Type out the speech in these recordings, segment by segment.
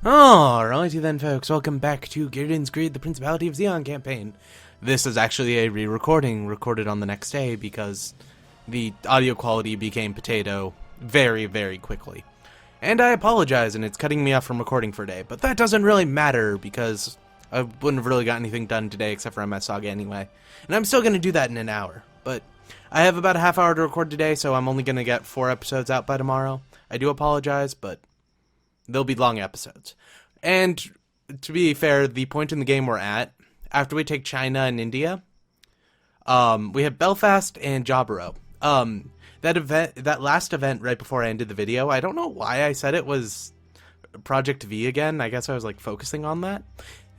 Alrighty then, folks, welcome back to Giren's Greed, the Principality of Zeon campaign. This is actually a re-recording, recorded on the next day, because the audio quality became potato very, very quickly. And I apologize, and it's cutting me off from recording for a day, but that doesn't really matter, because I wouldn't have really got anything done today except for MS Saga anyway. And I'm still going to do that in an hour, but I have about a half hour to record today, so I'm only going to get 4 episodes out by tomorrow. I do apologize, but they'll be long episodes. And to be fair, the point in the game we're at, after we take China and India, we have Belfast and Jaburo. That last event right before I ended the video, I don't know why I said it was Project V again. I guess I was like focusing on that.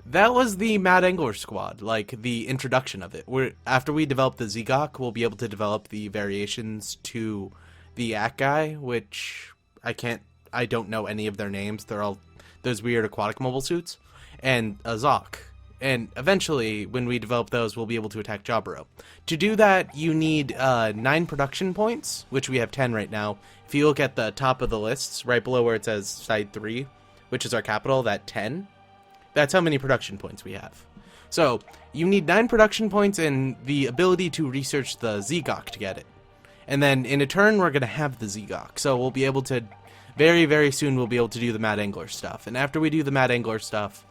That was the Mad Angler Squad, like the introduction of it. After we develop the Zegok, we'll be able to develop the variations to the Yak guy, which I don't know any of their names. They're all those weird aquatic mobile suits, and a Zok. And eventually, when we develop those, we'll be able to attack Jaburo. To do that, you need 9 production points, which we have 10 right now. If you look at the top of the lists, right below where it says Side 3, which is our capital, that 10, that's how many production points we have. So, you need 9 production points and the ability to research the Zegok to get it. And then, in a turn, we're going to have the Zegok, so we'll be able to very, very soon we'll be able to do the Mad Angler stuff. And after we do the Mad Angler stuff,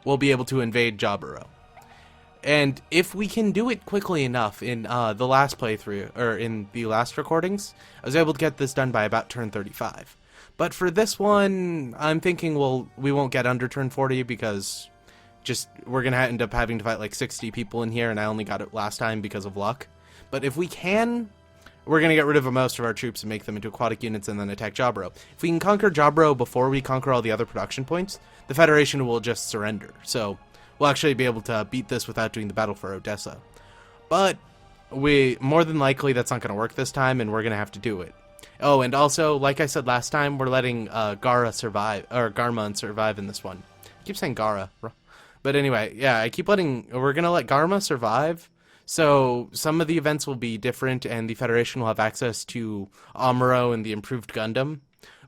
we'll be able to invade Jaburo. And if we can do it quickly enough in the last playthrough, or in the last recordings, I was able to get this done by about turn 35. But for this one, I'm thinking we won't get under turn 40 because we're going to end up having to fight like 60 people in here, and I only got it last time because of luck. But if we can, we're going to get rid of most of our troops and make them into aquatic units and then attack Jaburo. If we can conquer Jaburo before we conquer all the other production points, the Federation will just surrender. So we'll actually be able to beat this without doing the battle for Odessa. But more than likely that's not going to work this time, and we're going to have to do it. Oh, and also, like I said last time, we're letting Garma survive in this one. I keep saying Gara. But anyway, yeah, we're going to let Garma survive. So some of the events will be different, and the Federation will have access to Amuro and the improved Gundam.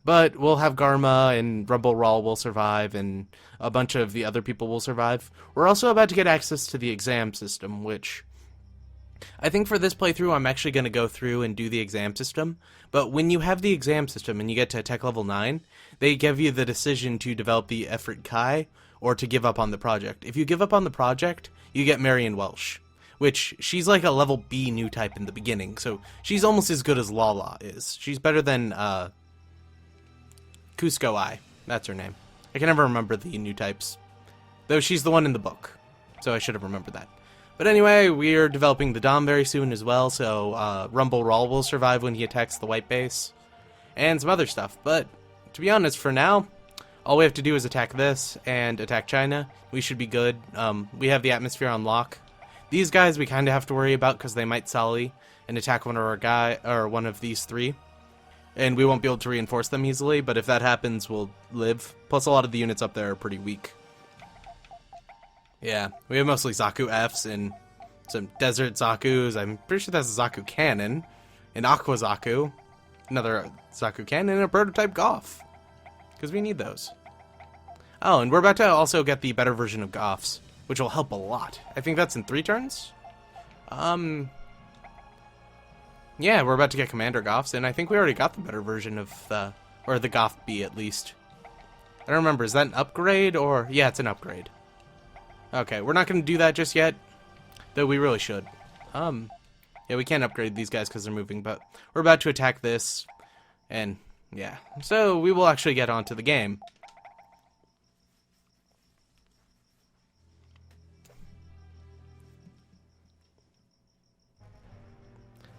But we'll have Garma and Rumble Rawl will survive, and a bunch of the other people will survive. We're also about to get access to the exam system, which I think for this playthrough I'm actually going to go through and do the exam system. But when you have the exam system and you get to tech level 9, they give you the decision to develop the Efrit Kai or to give up on the project. If you give up on the project, you get Marion Welsh, which she's like a level B new type in the beginning, so she's almost as good as Lala is. She's better than Cusco Eye. That's her name. I can never remember the new types, though she's the one in the book, so I should have remembered that. But anyway, we're developing the Dom very soon as well, so Rumble Rawl will survive when he attacks the white base, and some other stuff. But to be honest, for now, all we have to do is attack this and attack China. We should be good. We have the atmosphere on lock. These guys we kind of have to worry about because they might sally and attack one of these 3. And we won't be able to reinforce them easily, but if that happens, we'll live. Plus, a lot of the units up there are pretty weak. Yeah, we have mostly Zaku Fs and some Desert Zakus. I'm pretty sure that's a Zaku Cannon. An Aqua Zaku. Another Zaku Cannon and a Prototype Goff. Because we need those. Oh, and we're about to also get the better version of Goffs, which will help a lot. I think that's in 3 turns? Yeah, we're about to get Commander Goffs, and I think we already got the better version of the Goff B at least. I don't remember, is that an upgrade, or? Yeah, it's an upgrade. Okay, we're not going to do that just yet, though we really should. Yeah, we can't upgrade these guys because they're moving, but we're about to attack this, and yeah. So, we will actually get onto the game.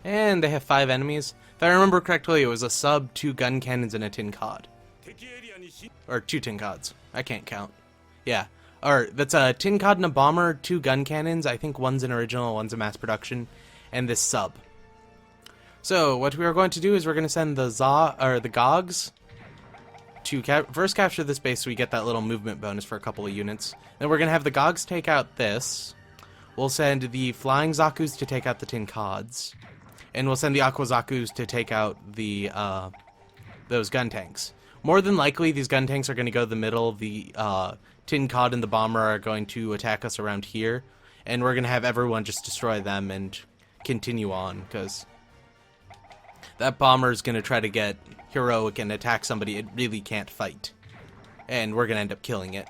And they have 5 enemies. If I remember correctly, it was a sub, 2 gun cannons, and a tin cod. Or 2 tin cods. I can't count. Yeah. Or, that's a tin cod and a bomber, 2 gun cannons. I think one's an original, one's a mass production. And this sub. So, what we are going to do is we're going to send the Gogs to first capture this base so we get that little movement bonus for a couple of units. Then we're going to have the Gogs take out this. We'll send the Flying Zakus to take out the tin cods. And we'll send the Aqua Zakus to take out the those gun tanks. More than likely, these gun tanks are going to go to the middle. The Tin Cod and the Bomber are going to attack us around here, and we're going to have everyone just destroy them and continue on, because that Bomber is going to try to get heroic and attack somebody it really can't fight, and we're going to end up killing it.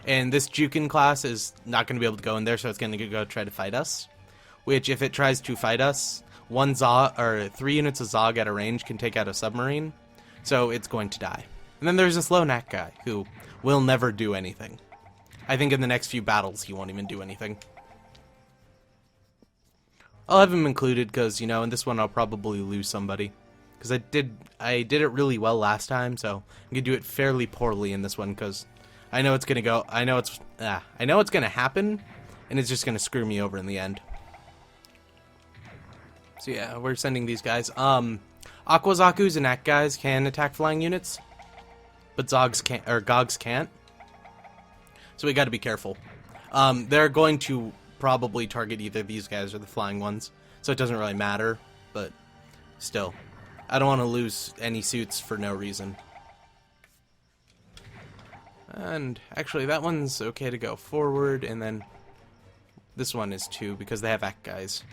And this Gihren class is not going to be able to go in there, so it's going to go try to fight us. Which, if it tries to fight us, 3 units of Zog at a range can take out a submarine, so it's going to die. And then there's this Lonak guy, who will never do anything. I think in the next few battles he won't even do anything. I'll have him included, because, you know, in this one I'll probably lose somebody. Because I did it really well last time, so I'm going to do it fairly poorly in this one, because I know it's going to go, I know it's going to happen, and it's just going to screw me over in the end. So yeah, we're sending these guys. Aqua Zaku's and Ak guys can attack flying units, but Zogs can't, or Gogs can't. So we got to be careful. They're going to probably target either these guys or the flying ones, so it doesn't really matter, but still. I don't want to lose any suits for no reason. And actually, that one's okay to go forward, and then this one is too, because they have Ak guys.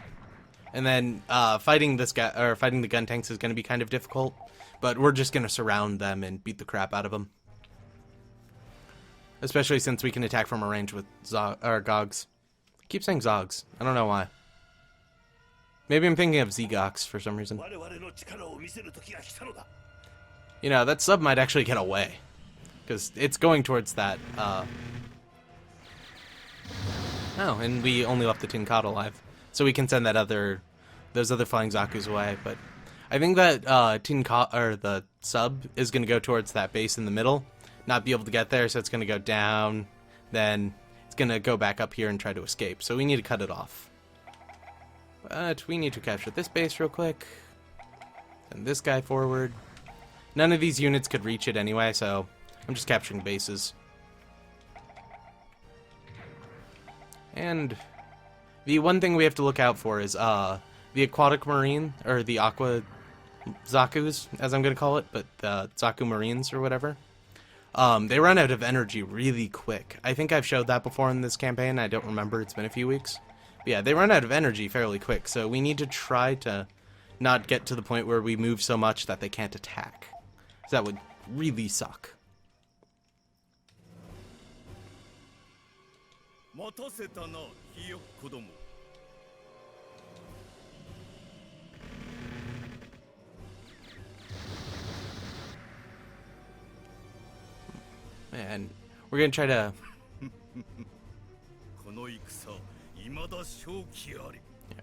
And then fighting this guy, or fighting the gun tanks, is going to be kind of difficult, but we're just going to surround them and beat the crap out of them. Especially since we can attack from a range with Gogs. I keep saying Zogs. I don't know why. Maybe I'm thinking of Zegox for some reason. You know, that sub might actually get away, because it's going towards that. Oh, and we only left the Tin Cod alive, so we can send those other flying Zakus away. But I think that Tin Cod, or the sub, is going to go towards that base in the middle, not be able to get there, so it's going to go down. Then it's going to go back up here and try to escape. So we need to cut it off. But we need to capture this base real quick. Send this guy forward. None of these units could reach it anyway, so I'm just capturing bases. And the one thing we have to look out for is the Aquatic Marine, or the Aqua Zakus, as I'm going to call it, but the Zaku Marines or whatever. They run out of energy really quick. I think I've showed that before in this campaign. I don't remember. It's been a few weeks. But yeah, they run out of energy fairly quick, so we need to try to not get to the point where we move so much that they can't attack. So that would really suck. And we're going to try to...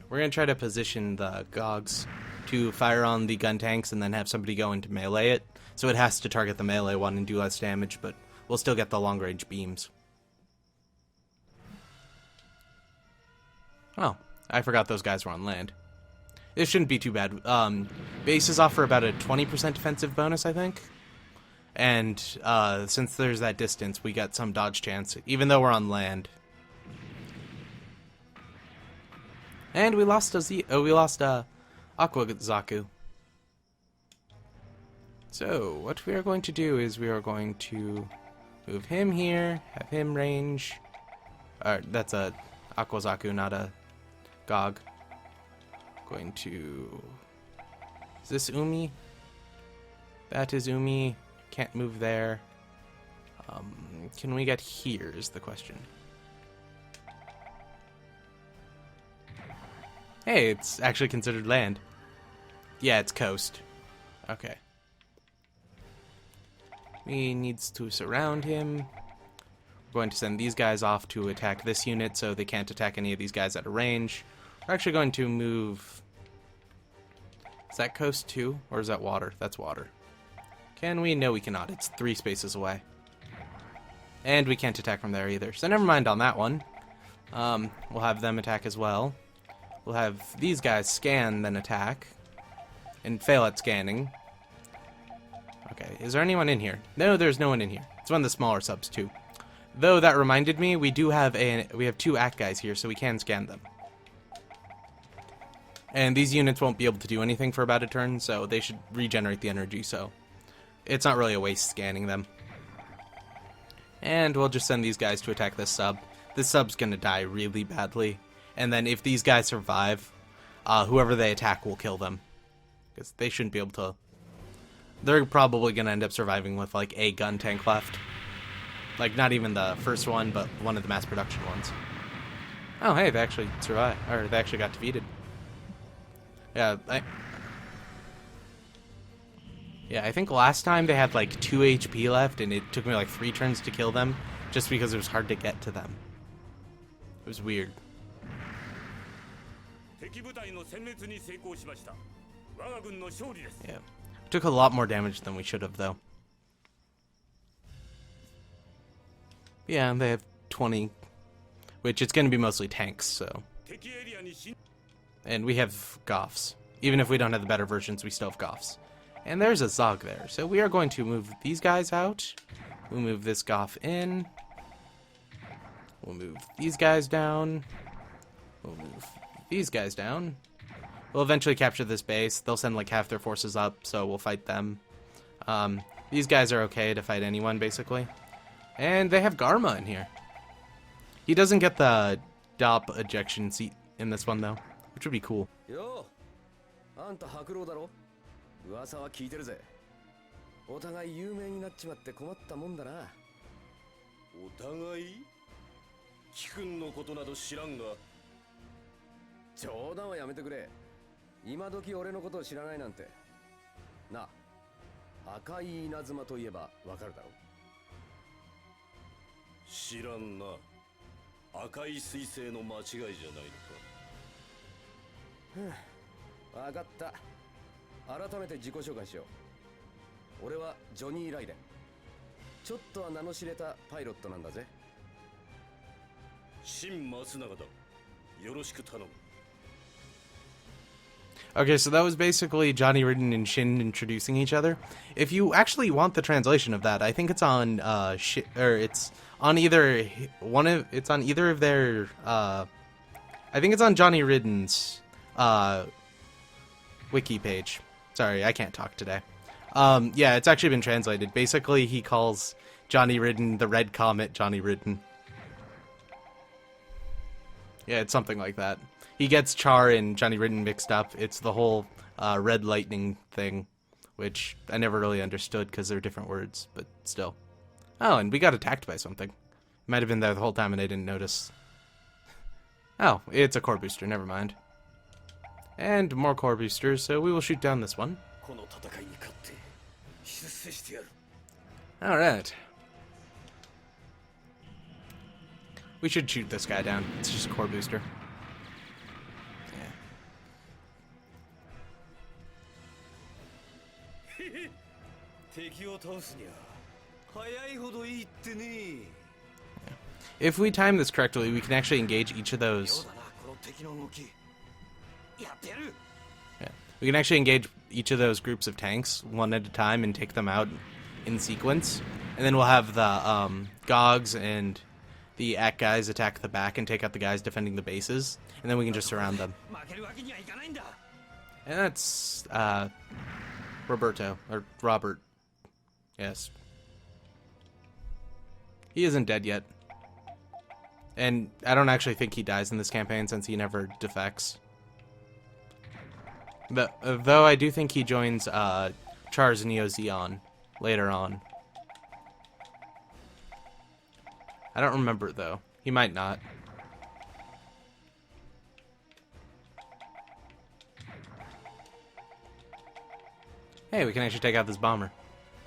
we're going to try to position the Gogs to fire on the gun tanks and then have somebody go into melee it. So it has to target the melee one and do less damage, but we'll still get the long-range beams. Oh, I forgot those guys were on land. This shouldn't be too bad. Bases offer about a 20% defensive bonus, I think. And since there's that distance, we got some dodge chance, even though we're on land. And we lost Aqua Zaku. So what we are going to do is we are going to move him here, have him range. That's a Aqua Zaku, not a Gog. Going to... Is this Umi? That is Umi. Can't move there. Can we get here is the question. Hey, it's actually considered land. Yeah, it's coast. Okay. We needs to surround him. We're going to send these guys off to attack this unit so they can't attack any of these guys at a range. We're actually going to move... Is that coast too? Or is that water? That's water. Can we? No, we cannot. It's 3 spaces away. And we can't attack from there either. So never mind on that one. We'll have them attack as well. We'll have these guys scan, then attack. And fail at scanning. Okay, is there anyone in here? No, there's no one in here. It's one of the smaller subs too. Though that reminded me, we have 2 Ak guys here, so we can scan them. And these units won't be able to do anything for about a turn, so they should regenerate the energy, so it's not really a waste scanning them. And we'll just send these guys to attack this sub. This sub's gonna die really badly. And then if these guys survive, whoever they attack will kill them. Because they shouldn't be able to... They're probably gonna end up surviving with, like, a gun tank left. Like, not even the first one, but one of the mass production ones. Oh, hey, they actually survived. Or they actually got defeated. Yeah, I think last time they had like 2 HP left, and it took me like 3 turns to kill them, just because it was hard to get to them. It was weird. Yeah. Took a lot more damage than we should have, though. Yeah, they have 20, which it's going to be mostly tanks, so. And we have Goths. Even if we don't have the better versions, we still have Goths. And there's a Zog there. So we are going to move these guys out. We'll move this Goth in. We'll move these guys down. We'll move these guys down. We'll eventually capture this base. They'll send like half their forces up, so we'll fight them. These guys are okay to fight anyone, basically. And they have Garma in here. He doesn't get the DOP ejection seat in this one, though, which would be cool. Yo, あんた白狼だろ? 噂は聞いてるぜ。お互い有名になっちまって困ったもんだな。お互い？貴君のことなど知らんが。冗談はやめてくれ。今時俺のことを知らないなんて。なあ、赤い稲妻といえばわかるだろ。知らんな。赤い彗星の間違いじゃないのか。わかった。改めて自己紹介しよう。俺はジョニー・ライデン。ちょっとは名の知れたパイロットなんだぜ。新松永だ。よろしく頼む。Okay, so that was basically Johnny Ridden and Shin introducing each other. If you actually want the translation of that, I think it's on it's on either it's on either of their I think it's on Johnny Ridden's wiki page. Sorry, I can't talk today. Yeah, it's actually been translated. Basically, he calls Johnny Ridden the Red Comet Johnny Ridden. Yeah, it's something like that. He gets Char and Johnny Ridden mixed up. It's the whole Red Lightning thing, which I never really understood because they're different words, but still. Oh, and we got attacked by something. Might have been there the whole time and I didn't notice. Oh, it's a core booster, never mind. And more core boosters, so we will shoot down this one. Alright. We should shoot this guy down. It's just a core booster. If we time this correctly, we can actually engage each of those. Yeah. We can actually engage each of those groups of tanks one at a time and take them out in sequence. And then we'll have the Gogs and the Ak guys attack the back and take out the guys defending the bases. And then we can just surround them. And that's Roberto, or Robert. Yes. He isn't dead yet. And I don't actually think he dies in this campaign since he never defects. But, though I do think he joins Char's Neo Zeon later on. I don't remember, though. He might not. Hey, we can actually take out this bomber.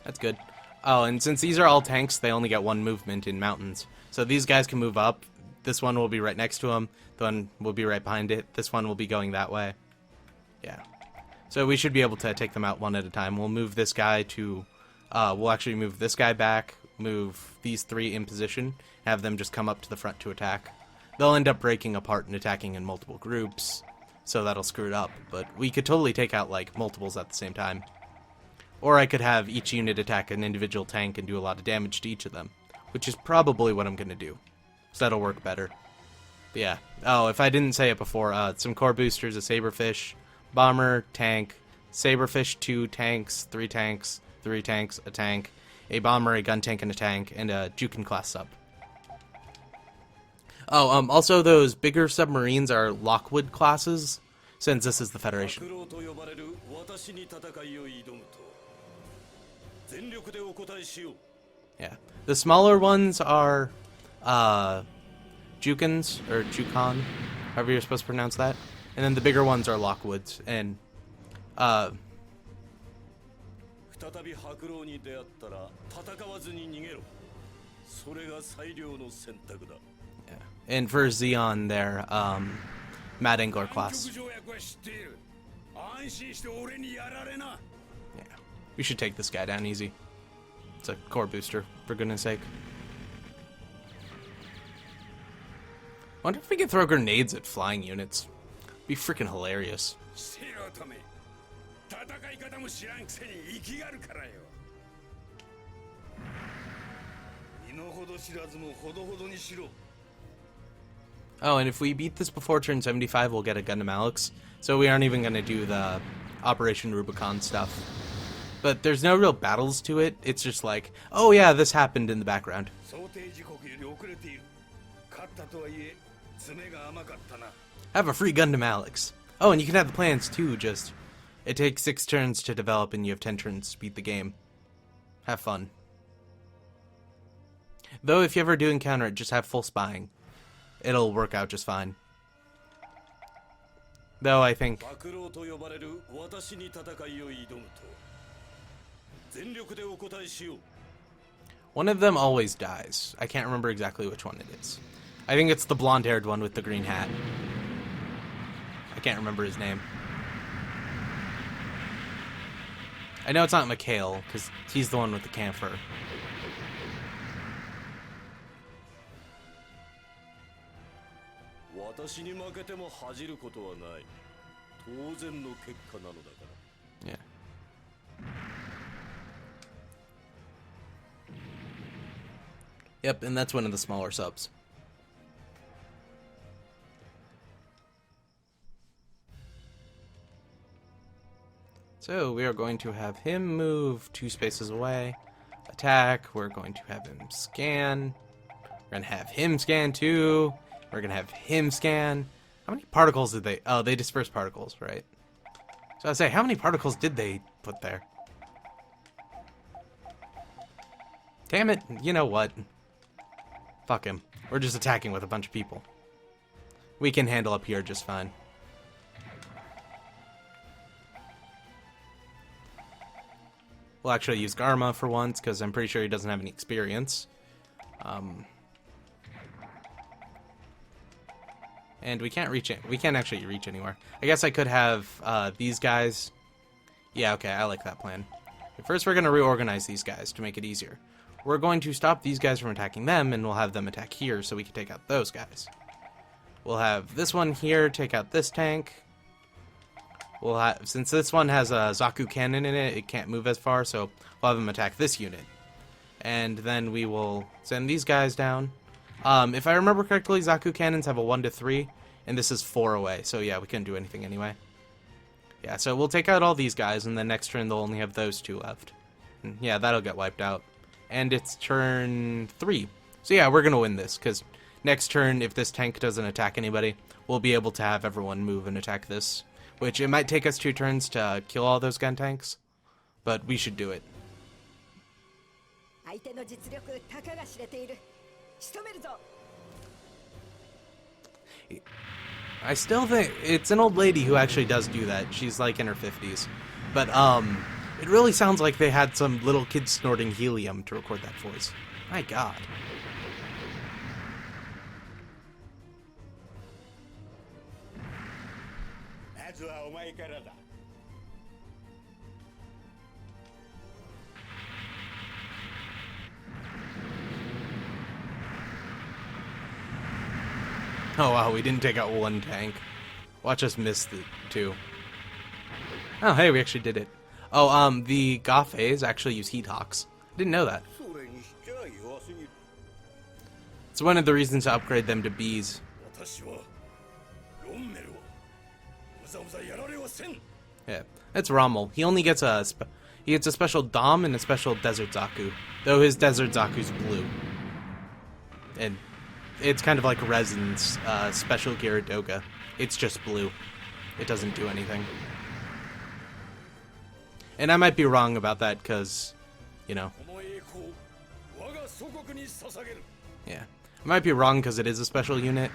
That's good. Oh, and since these are all tanks, they only get one movement in mountains. So these guys can move up. This one will be right next to him. The one will be right behind it. This one will be going that way. Yeah. So we should be able to take them out one at a time. We'll move this guy to... we'll actually move this guy back, move these 3 in position, have them just come up to the front to attack. They'll end up breaking apart and attacking in multiple groups, so that'll screw it up. But we could totally take out, like, multiples at the same time. Or I could have each unit attack an individual tank and do a lot of damage to each of them, which is probably what I'm going to do. So that'll work better. But yeah. Oh, if I didn't say it before, some core boosters, a Saberfish, bomber, tank, Saberfish, 2 tanks, 3 tanks, 3 tanks, a tank, a bomber, a gun tank, and a tank, and a Jukin class sub. Oh, also those bigger submarines are Lockwood classes, since this is the Federation. Yeah. The smaller ones are, Jukins, or Jukan, however you're supposed to pronounce that. And then the bigger ones are Lockwoods, and, yeah. And for Zeon, they're, Mad Angler class. Yeah. We should take this guy down easy. It's a core booster, for goodness sake. Wonder if we could throw grenades at flying units. Be freaking hilarious. Oh, and if we beat this before turn 75, we'll get a Gundam Alex. So we aren't even going to do the Operation Rubicon stuff. But there's no real battles to it. It's just like, oh yeah, this happened in the background. Have a free Gundam Alex. Oh, and you can have the plans too, just... It takes 6 turns to develop and you have 10 turns to beat the game. Have fun. Though if you ever do encounter it, just have full spying. It'll work out just fine. Though I think... One of them always dies. I can't remember exactly which one it is. I think it's the blonde-haired one with the green hat. I can't remember his name. I know it's not Mikhail, because he's the one with the camphor. Yeah. Yep, and that's one of the smaller subs. So we are going to have him move 2 spaces away, attack, we're going to have him scan, we're going to have him scan too, we're going to have him scan. How many particles did they... Oh, they dispersed particles, right? So I say, how many particles did they put there? Damn it, you know what? Fuck him. We're just attacking with a bunch of people. We can handle up here just fine. We'll actually use Garma for once, because I'm pretty sure he doesn't have any experience. And we can't reach it. We can't actually reach anywhere. I guess I could have these guys. Yeah, okay, I like that plan. First, we're going to reorganize these guys to make it easier. We're going to stop these guys from attacking them, and we'll have them attack here so we can take out those guys. We'll have this one here take out this tank. We'll have, since this one has a Zaku cannon in it, it can't move as far, so we'll have them attack this unit. And then we will send these guys down. If I remember correctly, Zaku cannons have a 1 to 3, and this is 4 away, so yeah, we couldn't do anything anyway. Yeah, so we'll take out all these guys, and then next turn they'll only have those 2 left. And yeah, that'll get wiped out. And it's turn 3. So yeah, we're gonna win this, because next turn, if this tank doesn't attack anybody, we'll be able to have everyone move and attack this. Which, it might take us 2 turns to kill all those gun tanks, but we should do it. I still think it's an old lady who actually does do that. She's like in her 50s. But it really sounds like they had some little kid snorting helium to record that voice. My god. Oh wow, we didn't take out 1 tank. Watch us miss the 2. Oh hey, we actually did it. Oh, the Gafes actually use heat hawks. Didn't know that. It's one of the reasons to upgrade them to Bs. Yeah, that's Rommel. He only gets He gets a special Dom and a special Desert Zaku, though his Desert Zaku's blue. And it's kind of like Resin's special Gyaradoga. It's just blue. It doesn't do anything. And I might be wrong about that because, you know. Yeah. I might be wrong because it is a special unit,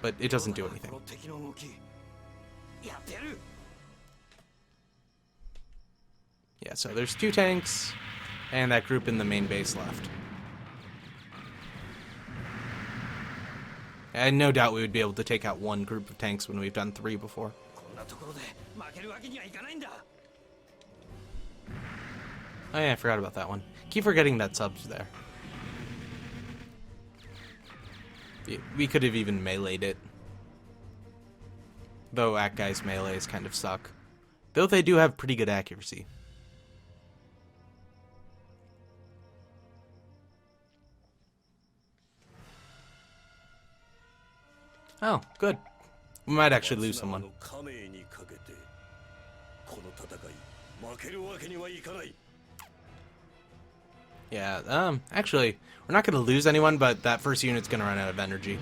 but it doesn't do anything. Yeah, so there's 2 tanks, and that group in the main base left. And no doubt we would be able to take out 1 group of tanks when we've done 3 before. Oh yeah, I forgot about that one. Keep forgetting that sub's there. We could have even meleeed it. Though Akai's melees kind of suck. Though they do have pretty good accuracy. Oh, good. We might actually lose someone. Yeah, actually, we're not going to lose anyone, but that first unit's going to run out of energy.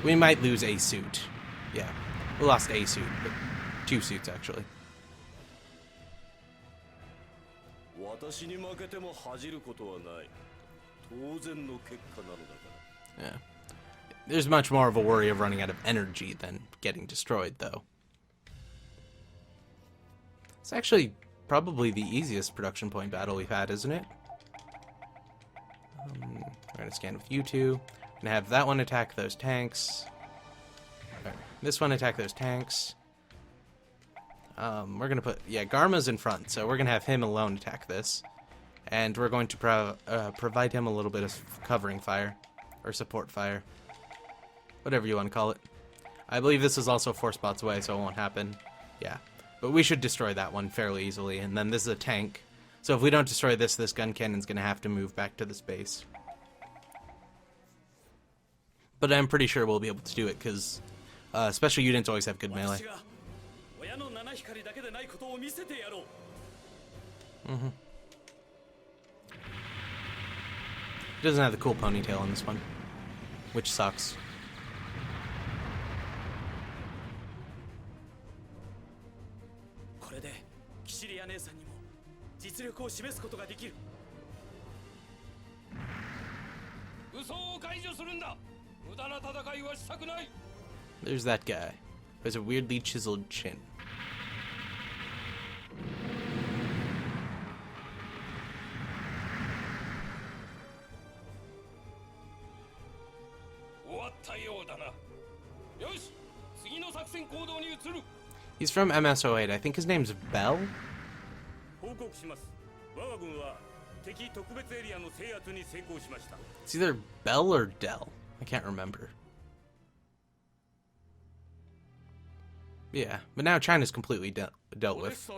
We might lose a suit. Yeah, we lost a suit, but 2 suits, actually. Yeah. There's much more of a worry of running out of energy than getting destroyed, though. It's actually probably the easiest production point battle we've had, isn't it? We're going to scan with you 2. We're going to have that one attack those tanks. Right, this one attack those tanks. We're going to put... Yeah, Garma's in front, so we're going to have him alone attack this. And we're going to provide him a little bit of covering fire. Or support fire. Whatever you want to call it. I believe this is also 4 spots away, so it won't happen. Yeah. But we should destroy that one fairly easily. And then this is a tank. So if we don't destroy this, this gun cannon's going to have to move back to this base. But I'm pretty sure we'll be able to do it, because special units always have good melee. Mm-hmm. He doesn't have the cool ponytail on this one, which sucks. There's that guy. There's a weirdly chiseled chin. He's from MS-08. I think his name's Bell? It's either Bell or Dell. I can't remember. Yeah, but now China's completely dealt with.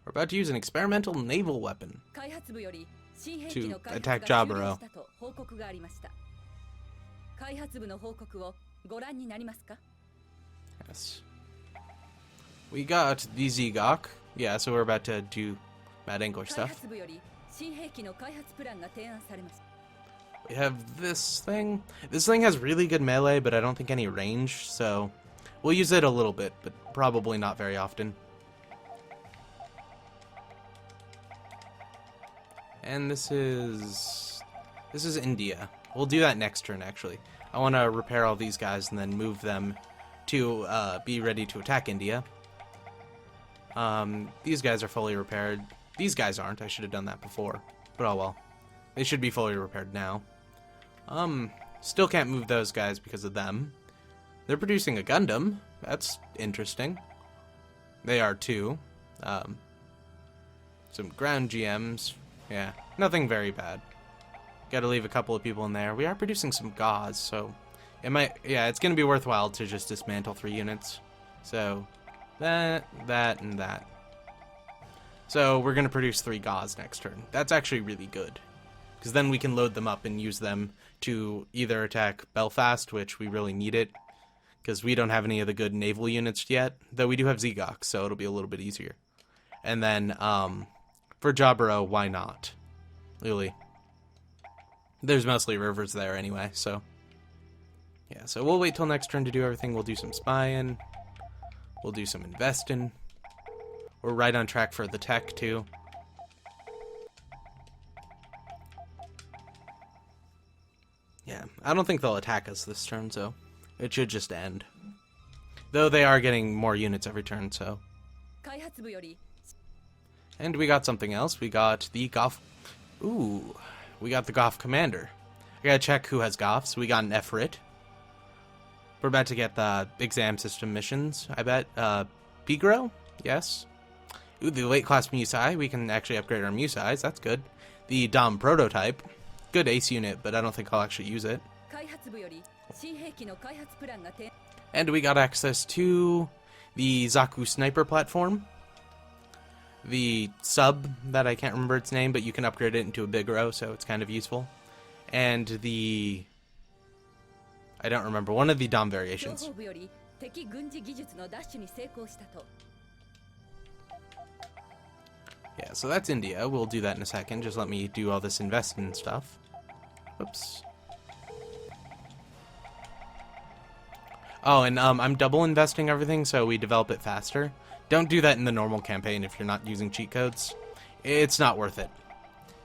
We're about to use an experimental naval weapon to attack Jaburo. Yes. We got the Zigok. Yeah, so we're about to do Mad Angler stuff. We have this thing. This thing has really good melee, but I don't think any range, so we'll use it a little bit, but probably not very often. And this is India. We'll do that next turn, actually. I want to repair all these guys and then move them to be ready to attack India. These guys are fully repaired. These guys aren't. I should have done that before. But oh well. They should be fully repaired now. Still can't move those guys because of them. They're producing a Gundam. That's interesting. They are too. Some ground GMs. Yeah, nothing very bad. Gotta leave a couple of people in there. We are producing some gauze, so it might, yeah, it's gonna be worthwhile to just dismantle 3 units. So, that, and that. So we're going to produce 3 Gauss next turn. That's actually really good, because then we can load them up and use them to either attack Belfast, which we really need it, because we don't have any of the good naval units yet, though we do have Zegok, so it'll be a little bit easier. And then for Jaburo, why not? Really. There's mostly rivers there anyway, so yeah, so we'll wait till next turn to do everything. We'll do some spying. We'll do some investing. We're right on track for the tech, too. Yeah, I don't think they'll attack us this turn, so it should just end. Though they are getting more units every turn, so. And we got something else. We got the Goff. Ooh, we got the Goff Commander. I gotta check who has Goffs. We got an Efrit. We're about to get the exam system missions, I bet. Pigro? Yes. Ooh, the late class Musai. We can actually upgrade our Musais. That's good. The Dom prototype. Good ace unit, but I don't think I'll actually use it. And we got access to the Zaku sniper platform. The sub, that I can't remember its name, but you can upgrade it into a Bigro, so it's kind of useful. And the... I don't remember, one of the Dom variations. Yeah, so that's India. We'll do that in a second. Just let me do all this investing stuff. Oops. Oh, and I'm double investing everything so we develop it faster. Don't do that in the normal campaign if you're not using cheat codes. It's not worth it.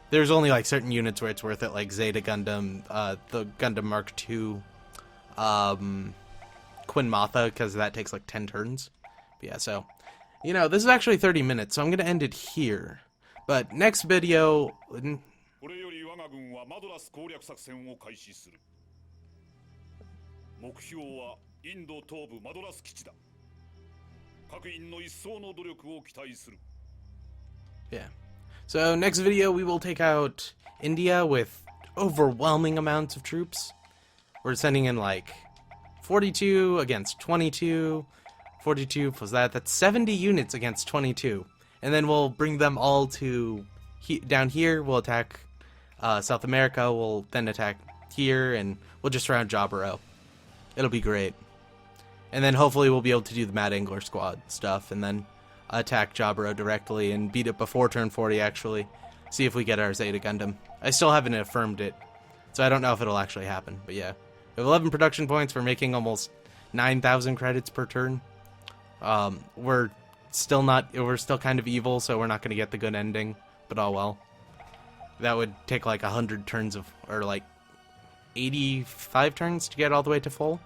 There's only like certain units where it's worth it, like Zeta Gundam, the Gundam Mark II, Quinn Matha, because that takes like 10 turns. But yeah, so, you know, this is actually 30 minutes, so I'm going to end it here. But next video... Yeah. So next video we will take out India with overwhelming amounts of troops. We're sending in like 42 against 22, 42 plus that's 70 units against 22. And then we'll bring them all to down here. We'll attack South America. We'll then attack here, and we'll just surround Jaburo. It'll be great. And then hopefully we'll be able to do the Mad Angler Squad stuff, and then attack Jaburo directly and beat it before turn 40, actually. See if we get our Zeta Gundam. I still haven't affirmed it, so I don't know if it'll actually happen. But yeah, we have 11 production points. We're making almost 9,000 credits per turn. We're still kind of evil, so we're not going to get the good ending, but oh well. That would take like 100 turns or like 85 turns to get all the way to full.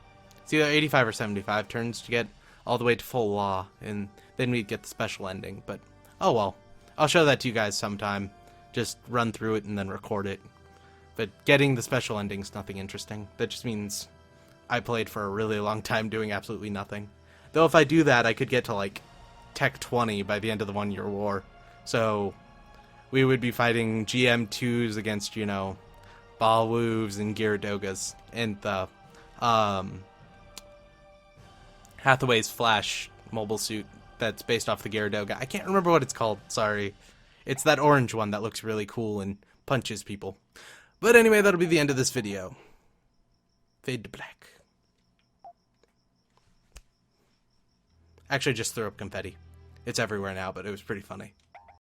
It's either 85 or 75 turns to get all the way to full law, and then we'd get the special ending, but oh well. I'll show that to you guys sometime. Just run through it and then record it. But getting the special ending's nothing interesting. That just means I played for a really long time doing absolutely nothing. Though if I do that, I could get to like Tech 20 by the end of the 1 year war. So we would be fighting GM2s against, you know, Balwoos and Gyaradogas, and the Hathaway's Flash mobile suit that's based off the Gyaradoga. I can't remember what it's called, sorry. It's that orange one that looks really cool and punches people. But anyway, that'll be the end of this video. Fade to black. Actually, just threw up confetti. It's everywhere now, but it was pretty funny.